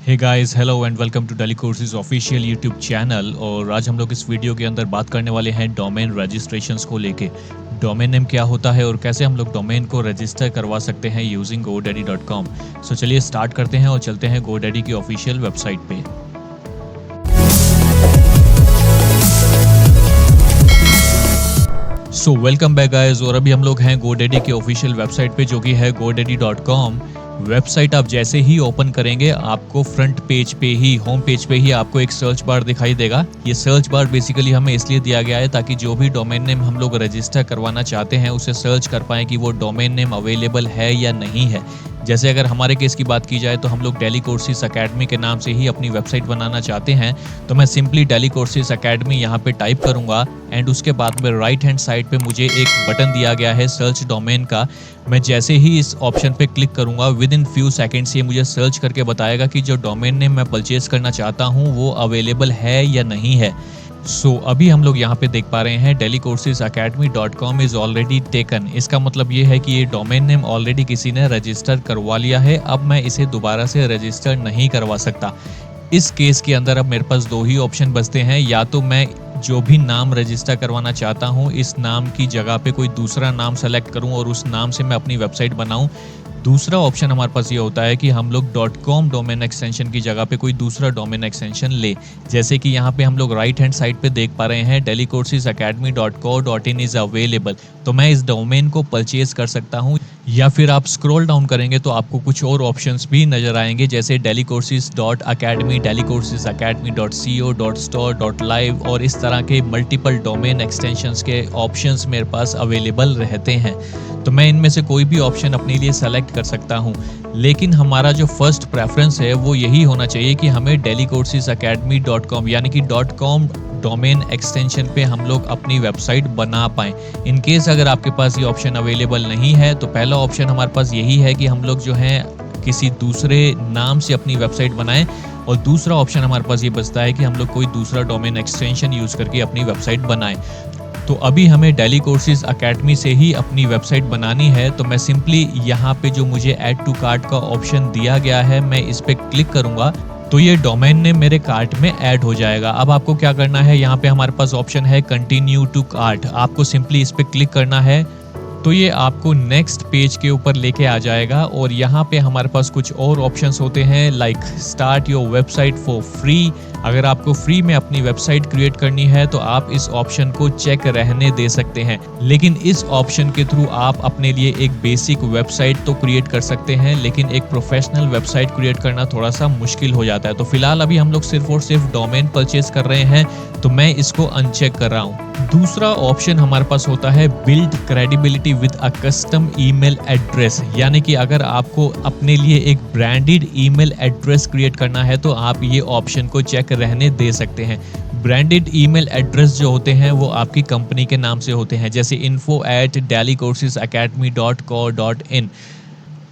Hey guys, hello and welcome to Daily Courses official YouTube channel. और आज हम लोग इस वीडियो के अंदर बात करने वाले हैं डोमेन रजिस्ट्रेशंस को लेके। डोमेन नेम क्या होता है और कैसे हम लोग डोमेन को रजिस्टर करवा सकते हैं यूजिंग godaddy.com। सो चलिए स्टार्ट करते हैं और चलते हैं godaddy की ऑफिशियल वेबसाइट पे। सो वेलकम बैक गाइस, और अभी हम लोग हैं godaddy की ऑफिशियल वेबसाइट पे जो कि है godaddy.com। वेबसाइट आप जैसे ही ओपन करेंगे आपको फ्रंट पेज पे ही, होम पेज पे ही आपको एक सर्च बार दिखाई देगा। ये सर्च बार बेसिकली हमें इसलिए दिया गया है ताकि जो भी डोमेन नेम हम लोग रजिस्टर करवाना चाहते हैं उसे सर्च कर पाएं कि वो डोमेन नेम अवेलेबल है या नहीं है। जैसे अगर हमारे केस की बात की जाए तो हम लोग डेली कोर्सेज अकेडमी के नाम से ही अपनी वेबसाइट बनाना चाहते हैं, तो मैं सिंपली डेली कोर्सेज अकेडमी यहाँ पे टाइप करूँगा एंड उसके बाद में राइट हैंड साइड पे मुझे एक बटन दिया गया है सर्च डोमेन का। मैं जैसे ही इस ऑप्शन पे क्लिक करूँगा विद इन फ्यू सेकेंड्स ये मुझे सर्च करके बताएगा कि जो डोमेन नेम मैं परचेज करना चाहता हूँ वो अवेलेबल है या नहीं है। सो अभी हम लोग यहाँ पे देख पा रहे हैं delhicourses.academy.com इज ऑलरेडी टेकन। इसका मतलब ये है कि ये डोमेन नेम ऑलरेडी किसी ने रजिस्टर करवा लिया है। अब मैं इसे दोबारा से रजिस्टर नहीं करवा सकता। इस केस के अंदर अब मेरे पास दो ही ऑप्शन बचते हैं, या तो मैं जो भी नाम रजिस्टर करवाना चाहता हूँ इस नाम की जगह पे कोई दूसरा नाम सेलेक्ट करूँ और उस नाम से मैं अपनी वेबसाइट बनाऊँ। दूसरा ऑप्शन हमारे पास ये होता है कि हम लोग .com डोमेन एक्सटेंशन की जगह पे कोई दूसरा डोमेन एक्सटेंशन ले। जैसे कि यहाँ पे हम लोग राइट हैंड साइड पे देख पा रहे हैं delhicourses.academy.co.in इज अवेलेबल, तो मैं इस डोमेन को परचेज कर सकता हूँ। या फिर आप स्क्रॉल डाउन करेंगे तो आपको कुछ और ऑप्शंस भी नजर आएंगे, जैसे delhicourses.academy, delhicourses.academy.co.store.live और इस तरह के मल्टीपल डोमेन एक्सटेंशंस के ऑप्शंस मेरे पास अवेलेबल रहते हैं। तो मैं इनमें से कोई भी ऑप्शन अपने लिए सेलेक्ट कर सकता हूं, लेकिन हमारा जो फर्स्ट प्रेफरेंस है वो यही होना चाहिए कि हमें delhicourses.academy.com यानी कि .com डोमेन एक्सटेंशन पे हम लोग अपनी वेबसाइट बना पाएं। इन केस अगर आपके पास ये ऑप्शन अवेलेबल नहीं है तो पहला ऑप्शन हमारे पास यही है कि हम लोग जो है किसी दूसरे नाम से अपनी वेबसाइट बनाएं, और दूसरा ऑप्शन हमारे पास ये बचता है कि हम लोग कोई दूसरा डोमेन एक्सटेंशन यूज करके अपनी वेबसाइट बनाएं। तो अभी हमें डेली कोर्सेज अकेडमी से ही अपनी वेबसाइट बनानी है, तो मैं सिंपली यहाँ पे जो मुझे ऐड टू कार्ट का ऑप्शन दिया गया है मैं इस पे क्लिक करूंगा तो ये डोमेन नेम मेरे कार्ट में ऐड हो जाएगा। अब आपको क्या करना है, यहाँ पे हमारे पास ऑप्शन है कंटिन्यू टू कार्ट, आपको सिंपली इस पे क्लिक करना है तो ये आपको नेक्स्ट पेज के ऊपर लेके आ जाएगा। और यहाँ पे हमारे पास कुछ और ऑप्शंस होते हैं like start your website for free. अगर आपको फ्री में अपनी वेबसाइट क्रिएट करनी है तो आप इस ऑप्शन को चेक रहने दे सकते हैं, लेकिन इस ऑप्शन के थ्रू आप अपने लिए एक बेसिक वेबसाइट तो क्रिएट कर सकते हैं, लेकिन एक प्रोफेशनल वेबसाइट क्रिएट करना थोड़ा सा मुश्किल हो जाता है। तो फिलहाल अभी हम लोग सिर्फ और सिर्फ डोमेन परचेज कर रहे हैं, तो मैं इसको अनचेक कर रहा हूँ। दूसरा ऑप्शन हमारे पास होता है build credibility with a custom email address, यानी कि अगर आपको अपने लिए एक ब्रांडेड ईमेल एड्रेस क्रिएट करना है तो आप ये ऑप्शन को चेक रहने दे सकते हैं। ब्रांडेड ईमेल एड्रेस जो होते हैं वो आपकी कंपनी के नाम से होते हैं, जैसे info@delhicourses.academy.co.in।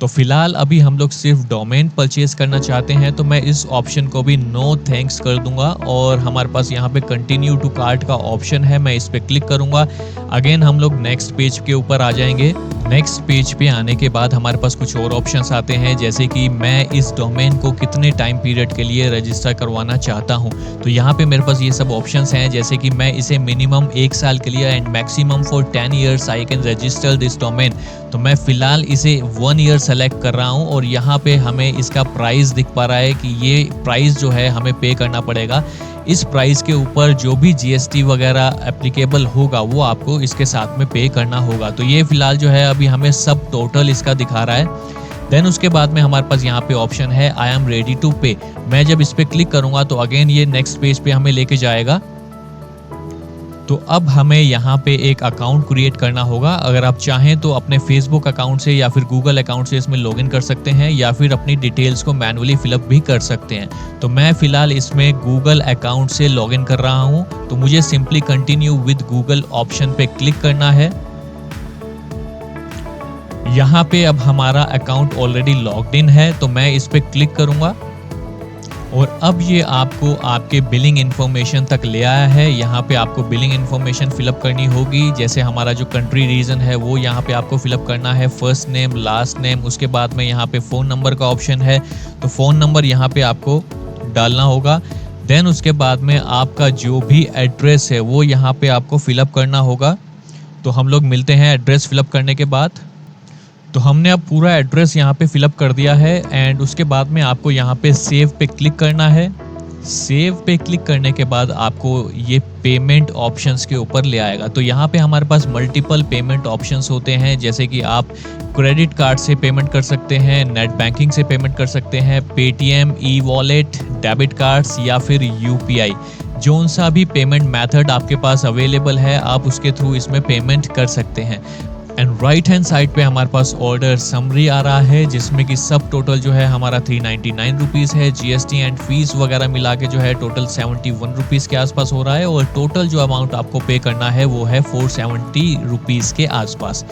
तो फिलहाल अभी हम लोग सिर्फ डोमेन परचेज करना चाहते हैं, तो मैं इस ऑप्शन को भी नो थैंक्स कर दूंगा और हमारे पास यहाँ पे कंटिन्यू टू कार्ट का ऑप्शन है, मैं इस पे क्लिक करूंगा। अगेन हम लोग नेक्स्ट पेज के ऊपर आ जाएंगे। नेक्स्ट पेज पे आने के बाद हमारे पास कुछ और ऑप्शंस आते हैं, जैसे कि मैं इस डोमेन को कितने टाइम पीरियड के लिए रजिस्टर करवाना चाहता हूँ। तो यहाँ पे मेरे पास ये सब ऑप्शंस हैं, जैसे कि मैं इसे मिनिमम 1 साल के लिए and maximum for 10 years I can resistor this domain. तो मैं फिलहाल इसे 1 ईयर सेलेक्ट कर रहा हूँ और यहाँ पे हमें इसका प्राइस दिख पा रहा है कि ये प्राइस जो है हमें पे करना पड़ेगा। इस प्राइस के ऊपर जो भी जीएसटी वगैरह एप्लीकेबल होगा वो आपको इसके साथ में पे करना होगा। तो ये फिलहाल जो है अभी हमें सब टोटल इसका दिखा रहा है। देन उसके बाद में हमारे पास यहाँ पे ऑप्शन है आई एम रेडी टू पे। मैं जब इस पे क्लिक करूंगा तो अगेन ये नेक्स्ट पेज पे हमें लेके जाएगा। तो अब हमें यहाँ पे एक अकाउंट क्रिएट करना होगा। अगर आप चाहें तो अपने फेसबुक अकाउंट से या फिर गूगल अकाउंट से इसमें लॉगिन कर सकते हैं, या फिर अपनी डिटेल्स को मैनुअली फिलअप भी कर सकते हैं। तो मैं फिलहाल इसमें गूगल अकाउंट से लॉगिन कर रहा हूँ, तो मुझे simply continue with Google option पे क्लिक करना है। यहाँ पे अब हमारा अकाउंट ऑलरेडी लॉग्ड इन है, तो मैं इस पे क्लिक करूंगा और अब ये आपको आपके बिलिंग इन्फॉर्मेशन तक ले आया है। यहाँ पे आपको बिलिंग इन्फॉर्मेशन फिलअप करनी होगी। जैसे हमारा जो कंट्री रीजन है वो यहाँ पे आपको फिलअप करना है, फर्स्ट नेम, लास्ट नेम। उसके बाद में यहाँ पे फ़ोन नंबर का ऑप्शन है, तो फ़ोन नंबर यहाँ पे आपको डालना होगा। देन उसके बाद में आपका जो भी एड्रेस है वो यहाँ पे आपको फिलअप करना होगा। तो हम लोग मिलते हैं एड्रेस फिलअप करने के बाद। तो हमने अब पूरा एड्रेस यहाँ पे फिलअप कर दिया है एंड उसके बाद में आपको यहाँ पे सेव पे क्लिक करना है। सेव पे क्लिक करने के बाद आपको ये पेमेंट ऑप्शंस के ऊपर ले आएगा। तो यहाँ पे हमारे पास मल्टीपल पेमेंट ऑप्शंस होते हैं, जैसे कि आप क्रेडिट कार्ड से पेमेंट कर सकते हैं, नेट बैंकिंग से पेमेंट कर सकते हैं, Paytm, e wallet, debit cards या फिर यूपीआई। जोन सा भी पेमेंट मेथड आपके पास अवेलेबल है, आप उसके थ्रू इसमें पेमेंट कर सकते हैं। एंड राइट हैंड साइड पे हमारे पास ऑर्डर समरी आ रहा है, जिसमें कि सब टोटल जो है हमारा 399 रुपीज़ है। जीएसटी एंड फीस वगैरह मिला के जो है टोटल 71 रुपीज़ के आसपास हो रहा है और टोटल जो अमाउंट आपको पे करना है वो है 470 रुपीज़ के आसपास।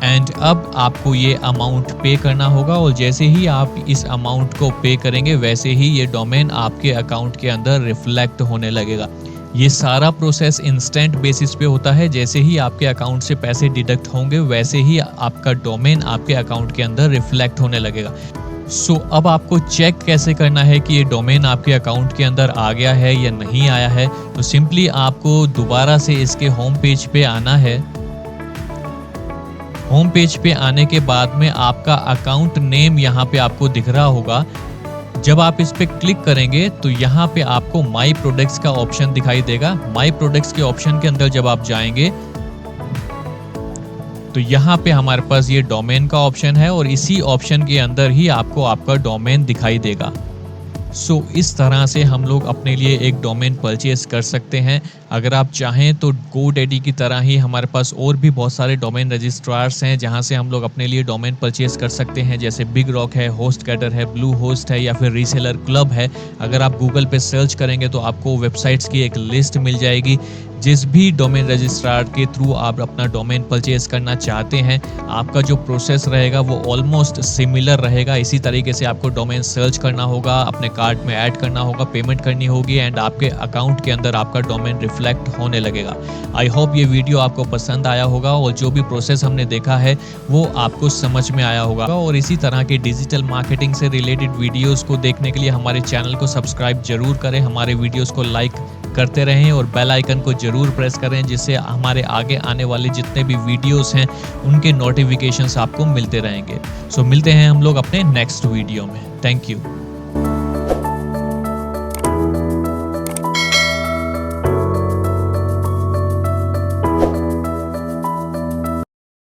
एंड अब आपको ये अमाउंट पे करना होगा और जैसे ही आप इस अमाउंट को पे करेंगे वैसे ही ये डोमेन आपके अकाउंट के अंदर रिफ्लेक्ट होने लगेगा। ये सारा प्रोसेस इंस्टेंट बेसिस पे होता है, जैसे ही आपके अकाउंट से पैसे डिडक्ट होंगे वैसे ही आपका डोमेन आपके अकाउंट के अंदर रिफ्लेक्ट होने लगेगा। सो अब आपको चेक कैसे करना है कि ये डोमेन आपके अकाउंट के अंदर आ गया है या नहीं आया है। तो सिंपली आपको दोबारा से इसके होम पेज पे आना है। होम पेज पे आने के बाद में आपका अकाउंट नेम यहाँ पे आपको दिख रहा होगा। जब आप इस पे क्लिक करेंगे तो यहाँ पे आपको माई प्रोडक्ट्स का ऑप्शन दिखाई देगा। माई प्रोडक्ट्स के ऑप्शन के अंदर जब आप जाएंगे तो यहाँ पे हमारे पास ये डोमेन का ऑप्शन है और इसी ऑप्शन के अंदर ही आपको आपका डोमेन दिखाई देगा। सो इस तरह से हम लोग अपने लिए एक डोमेन परचेज कर सकते हैं। अगर आप चाहें तो GoDaddy की तरह ही हमारे पास और भी बहुत सारे डोमेन रजिस्ट्रार्स हैं जहां से हम लोग अपने लिए डोमेन परचेज कर सकते हैं, जैसे बिग रॉक है, होस्टगेटर है, ब्लू होस्ट है या फिर रीसेलर क्लब है। अगर आप गूगल पे सर्च करेंगे तो आपको वेबसाइट्स की एक लिस्ट मिल जाएगी। जिस भी डोमेन रजिस्ट्रार के थ्रू आप अपना डोमेन परचेज करना चाहते हैं, आपका जो प्रोसेस रहेगा वो ऑलमोस्ट सिमिलर रहेगा। इसी तरीके से आपको डोमेन सर्च करना होगा, अपने कार्ट में ऐड करना होगा, पेमेंट करनी होगी एंड आपके अकाउंट के अंदर आपका डोमेन रिफ्लेक्ट होने लगेगा। आई होप ये वीडियो आपको पसंद आया होगा और जो भी प्रोसेस हमने देखा है वो आपको समझ में आया होगा। और इसी तरह के डिजिटल मार्केटिंग से रिलेटेड वीडियोस को देखने के लिए हमारे चैनल को सब्सक्राइब जरूर करें, हमारे वीडियोस को लाइक करते रहें और बेल आइकन को जरूर प्रेस करें, जिससे हमारे आगे आने वाले जितने भी वीडियोस हैं उनके नोटिफिकेशंस आपको मिलते रहेंगे। सो मिलते हैं हम लोग अपने नेक्स्ट वीडियो में। Thank you.